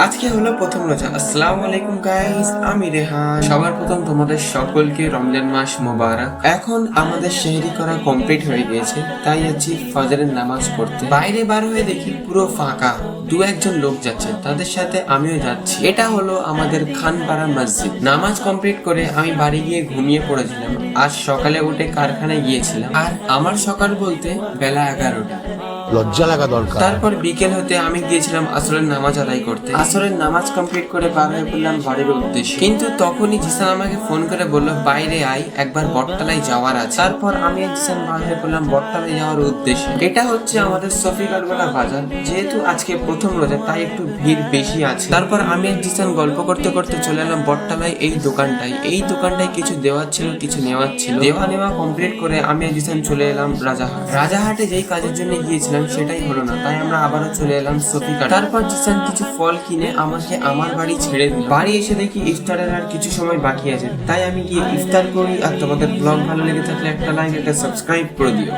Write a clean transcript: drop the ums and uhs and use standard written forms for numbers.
আজকে হলো প্রথম রোজা। আসসালামু আলাইকুম গাইস, আমি রেহান। সবার প্রথম তোমাদের সকলকে রমজান মাস মোবারক। এখন আমাদের সেহরি করা কমপ্লিট হয়ে গিয়েছে, তাই যাচ্ছি ফজরের নামাজ পড়তে। বাইরে বার হয়ে দেখি পুরো ফাঁকা, দু একজন লোক যাচ্ছে, তাদের সাথে আমিও যাচ্ছি। এটা হলো আমাদের খানপাড়া মসজিদ। নামাজ কমপ্লিট করে আমি বাড়ি গিয়ে ঘুমিয়ে পড়েছিলাম। আজ সকালে উঠে কারখানায় গিয়েছিলাম, আর আমার সকাল বলতে বেলা 11টা। লজ্জা লাগা দরকার। তারপর বিকেল হতে আমি গিয়েছিলাম আসরের নামাজ আদায় করতে। আসরের নামাজ কমপ্লিট করে বার হয়ে পড়লাম বাড়ির উদ্দেশ্যে, কিন্তু তখনই জিসান আমাকে ফোন করে বললো বাইরে আয়, একবার বটতলায় যাওয়ার আছে। তারপর আমি আর জিসান বার হয়ে পড়লাম বটতলায় যাওয়ার উদ্দেশ্যে। এটা হচ্ছে আমাদের সফিকারওয়ালা বাজার। যেহেতু আজকে প্রথম রোজা, তাই একটু ভিড় বেশি আছে। তারপর আমি আর জিসান গল্প করতে করতে চলে এলাম বটতলায়। এই দোকানটায় কিছু দেওয়ার ছিল, কিছু নেওয়ার ছিল। নেওয়া কমপ্লিট করে আমি আর জিসান চলে এলাম রাজাহাটে যেই কাজের জন্য গিয়েছিলাম সেটাই হলো না, তাই আমরা আবারও চলে এলাম সফিকার। তারপর জিসান কিছু ফল কিনে আমাকে আমার বাড়ি ছেড়ে দিল। বাড়ি এসে দেখি ইফতারের আর কিছু সময় বাকি আছে, তাই আমি গিয়ে ইফতার করি। আর তোমাদের ব্লগ ভালো লেগে থাকলে একটা লাইক, একটা সাবস্ক্রাইব করে দিও।